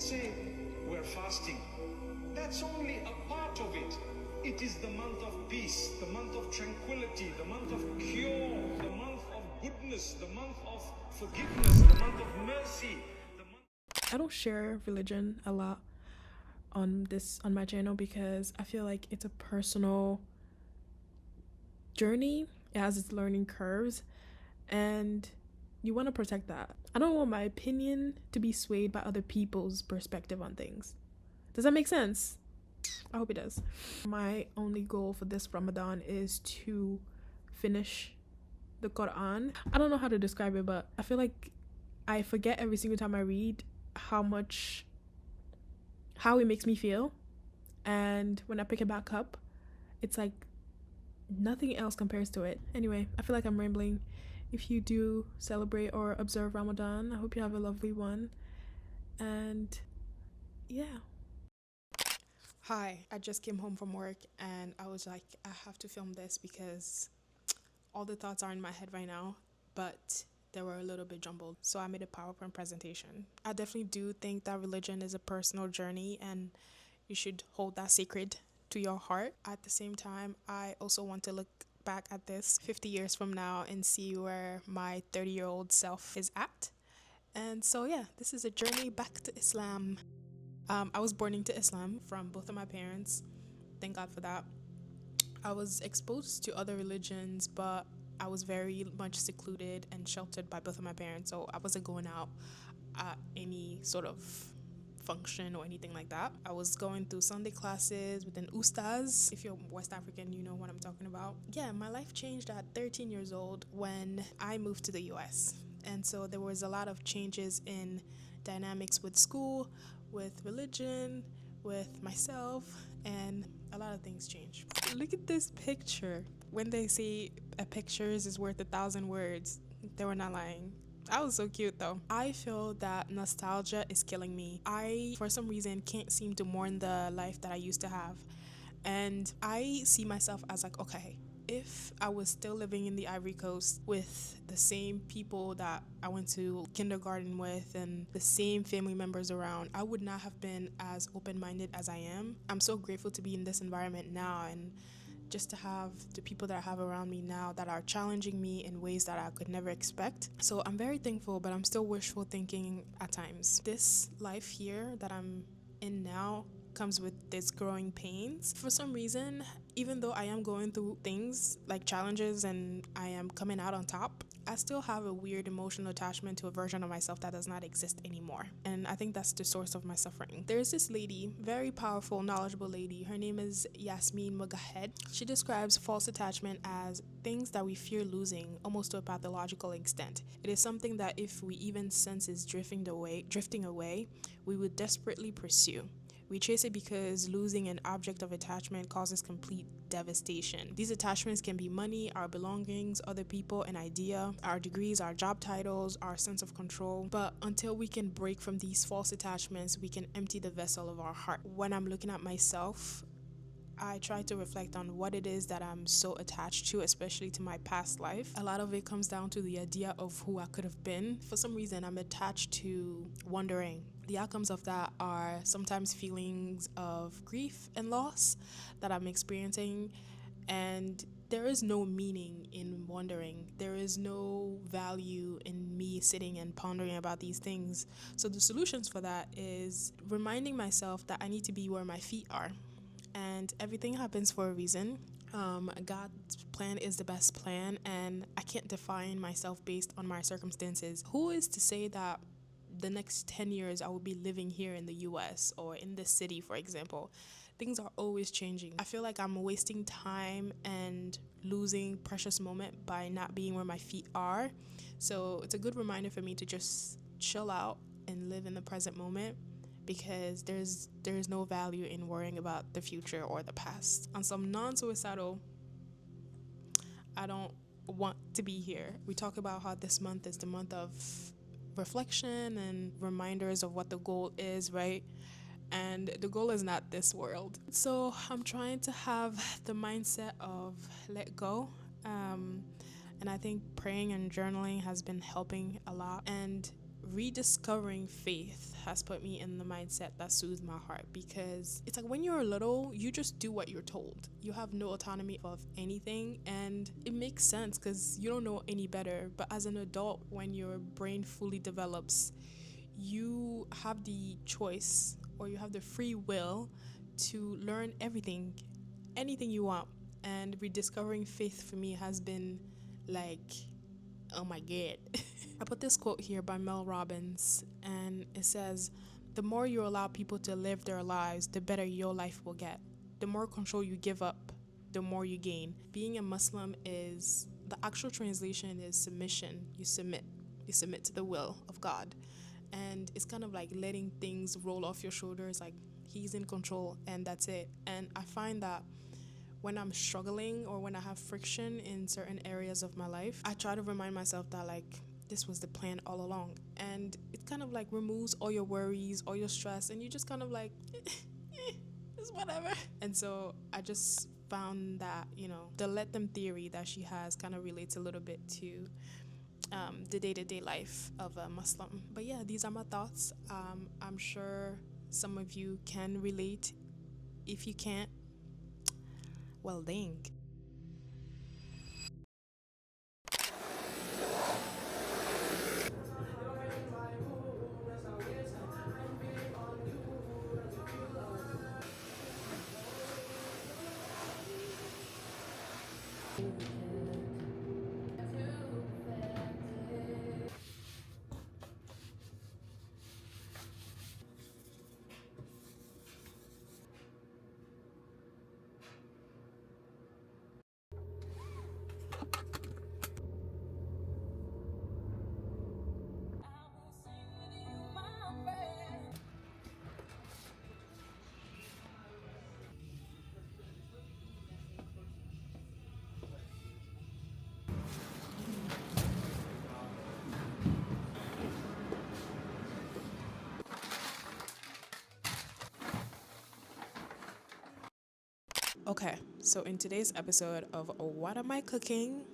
say we're fasting. That's only a part of it. It is the month of peace, the month of tranquility, the month of cure, the month of goodness, the month of forgiveness, the month of mercy. I don't share religion a lot on my channel because I feel like it's a personal journey. It has its learning curves, and you want to protect that. I don't want my opinion to be swayed by other people's perspective on things. Does that make sense? I hope it does. My only goal for this Ramadan is to finish the Quran. I don't know how to describe it, but I feel like I forget every single time I read how it makes me feel. And when I pick it back up, it's like nothing else compares to it. Anyway, I feel like I'm rambling. If you do celebrate or observe Ramadan, I hope you have a lovely one. And yeah. Hi, I just came home from work and I was like, I have to film this because all the thoughts are in my head right now, but they were a little bit jumbled. So I made a PowerPoint presentation. I definitely do think that religion is a personal journey and you should hold that sacred to your heart. At the same time, I also want to look back at this 50 years from now and see where my 30-year-old self is at. And so yeah, this is a journey back to Islam. I was born into Islam from both of my parents. Thank God for that. I was exposed to other religions, but I was very much secluded and sheltered by both of my parents. So I wasn't going out at any sort of function or anything like that. I was going through Sunday classes with an ustaz. If you're West African, you know what I'm talking about. Yeah, my life changed at 13 years old when I moved to the US. And so there was a lot of changes in dynamics with school, with religion, with myself, and a lot of things changed. Look at this picture. When they say a picture is worth 1,000 words, they were not lying. I was so cute though. I feel that nostalgia is killing me. I, for some reason, can't seem to mourn the life that I used to have. And I see myself as like, okay, if I was still living in the Ivory Coast with the same people that I went to kindergarten with and the same family members around, I would not have been as open-minded as I am. I'm so grateful to be in this environment now and just to have the people that I have around me now that are challenging me in ways that I could never expect. So I'm very thankful, but I'm still wishful thinking at times. This life here that I'm in now comes with this growing pains. For some reason, even though I am going through things like challenges and I am coming out on top, I still have a weird emotional attachment to a version of myself that does not exist anymore. And I think that's the source of my suffering. There's this lady, very powerful, knowledgeable lady. Her name is Yasmin Mugahed. She describes false attachment as things that we fear losing, almost to a pathological extent. It is something that if we even sense is drifting away, we would desperately pursue. We chase it because losing an object of attachment causes complete devastation. These attachments can be money, our belongings, other people, an idea, our degrees, our job titles, our sense of control. But until we can break from these false attachments, we can empty the vessel of our heart. When I'm looking at myself, I try to reflect on what it is that I'm so attached to, especially to my past life. A lot of it comes down to the idea of who I could have been. For some reason, I'm attached to wondering. The outcomes of that are sometimes feelings of grief and loss that I'm experiencing, and there is no meaning in wondering. There is no value in me sitting and pondering about these things. So the solutions for that is reminding myself that I need to be where my feet are. And everything happens for a reason. God's plan is the best plan, and I can't define myself based on my circumstances. Who is to say that the next 10 years I will be living here in the US or in this city, for example? Things are always changing. I feel like I'm wasting time and losing precious moment by not being where my feet are. So it's a good reminder for me to just chill out and live in the present moment, because there's no value in worrying about the future or the past. On some non-suicidal, I don't want to be here. We talk about how this month is the month of reflection and reminders of what the goal is, right? And the goal is not this world. So I'm trying to have the mindset of let go. And I think praying and journaling has been helping a lot. And rediscovering faith has put me in the mindset that soothes my heart, because it's like when you're little, you just do what you're told. You have no autonomy of anything, and it makes sense because you don't know any better. But as an adult, when your brain fully develops, you have the choice, or you have the free will to learn anything you want. And rediscovering faith for me has been like, oh my god. I put this quote here by Mel Robbins, and it says, "The more you allow people to live their lives, the better your life will get. The more control you give up, the more you gain." Being a Muslim is, the actual translation is submission. You submit to the will of God. And it's kind of like letting things roll off your shoulders, like he's in control and that's it. And I find that when I'm struggling or when I have friction in certain areas of my life, I try to remind myself that like this was the plan all along. And it kind of like removes all your worries, all your stress, and you just kind of like, it's whatever. And so I just found that, the let them theory that she has kind of relates a little bit to the day-to-day life of a Muslim. But yeah, these are my thoughts. I'm sure some of you can relate. If you can't, well, dang. Okay, so in today's episode of What Am I Cooking?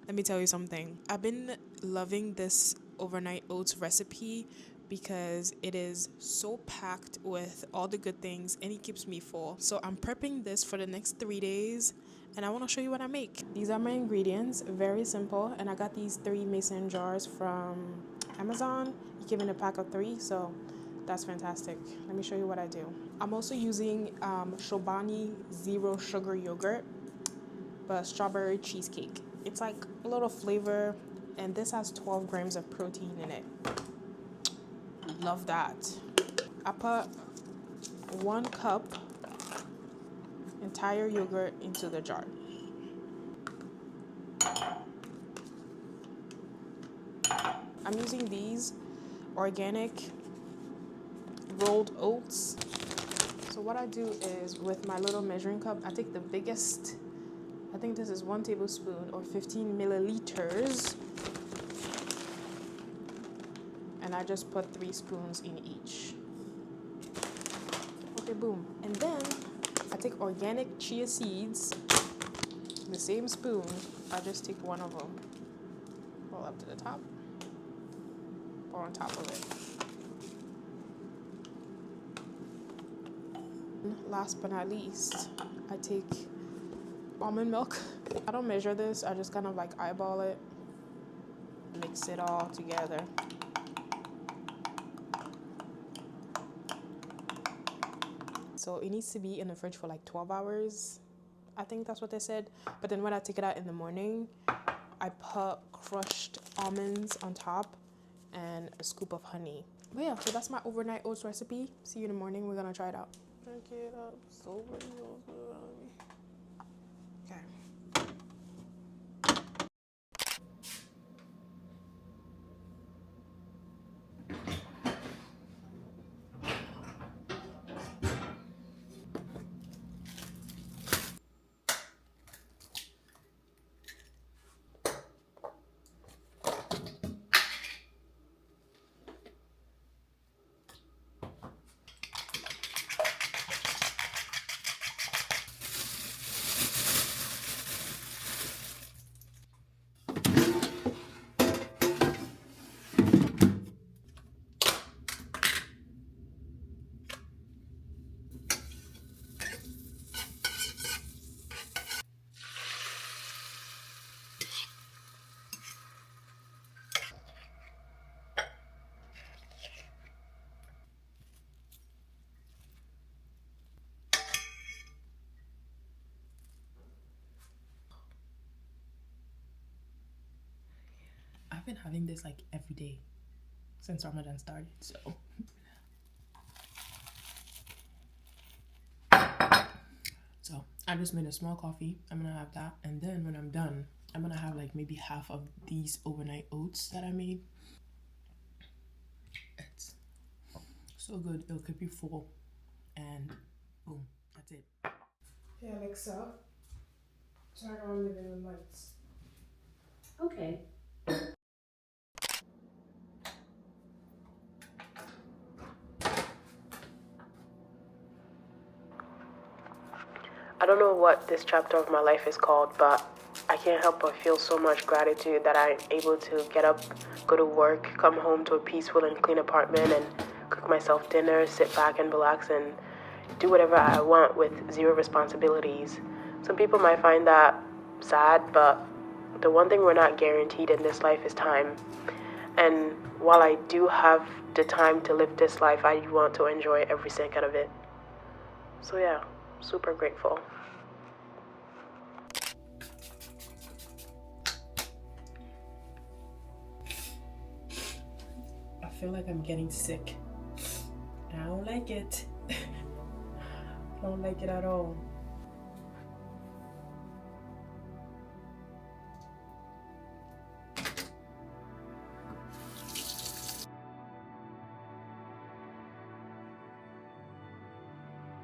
Let me tell you something. I've been loving this overnight oats recipe because it is so packed with all the good things and it keeps me full. So I'm prepping this for the next 3 days and I want to show you what I make. These are my ingredients, very simple, and I got these 3 mason jars from Amazon. You came in a pack of 3, so that's fantastic. Let me show you what I do. I'm also using Chobani Zero Sugar Yogurt, but strawberry cheesecake. It's like a little flavor, and this has 12 grams of protein in it. Love that. I put 1 cup entire yogurt into the jar. I'm using these organic rolled oats. So what I do is, with my little measuring cup, I take the biggest, I think this is 1 tablespoon or 15 milliliters, and I just put 3 spoons in each. Okay, boom. And then I take organic chia seeds, the same spoon. I just take 1 of them, roll up to the top, pour on top of it. Last but not least, I take almond milk. I don't measure this, I just kind of like eyeball it, mix it all together. So it needs to be in the fridge for like 12 hours. I think that's what they said. But then when I take it out in the morning, I put crushed almonds on top and a scoop of honey. But yeah, so that's my overnight oats recipe. See you in the morning, we're gonna try it out. Drink it up, so good. Okay. I've been having this like every day since Ramadan started, so. So I just made a small coffee. I'm gonna have that, and then when I'm done, I'm gonna have like maybe half of these overnight oats that I made. It's so good. It'll keep you full, and boom, that's it. Hey Alexa, turn on living room lights. Okay. I don't know what this chapter of my life is called, but I can't help but feel so much gratitude that I'm able to get up, go to work, come home to a peaceful and clean apartment, and cook myself dinner, sit back and relax, and do whatever I want with zero responsibilities. Some people might find that sad, but the one thing we're not guaranteed in this life is time. And while I do have the time to live this life, I want to enjoy every second of it. So yeah, super grateful. I feel like I'm getting sick. I don't like it. I don't like it at all.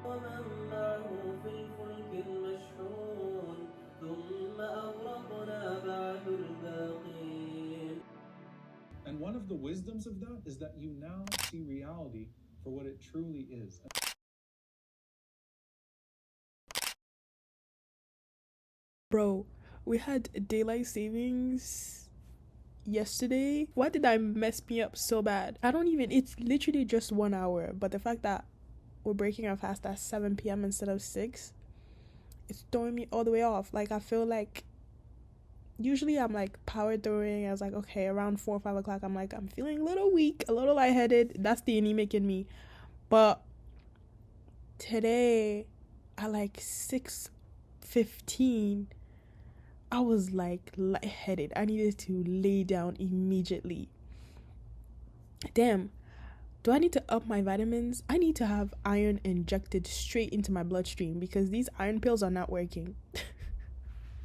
ومن معه في الفلك المشحون ثم أغرقنا بعد الباقين. And one of the wisdoms of that is that you now see reality for what it truly is. Bro, we had daylight savings yesterday. Why did I mess me up so bad? It's literally just 1 hour, but the fact that we're breaking our fast at 7 p.m. instead of 6, it's throwing me all the way off. Like, I feel like usually I'm like power throwing. I was like, okay, around 4 or 5 o'clock, I'm like, I'm feeling a little weak, a little lightheaded. That's the anemic in me. But today at like 6:15, I was like lightheaded. I needed to lay down immediately. Damn. Do I need to up my vitamins? I need to have iron injected straight into my bloodstream because these iron pills are not working.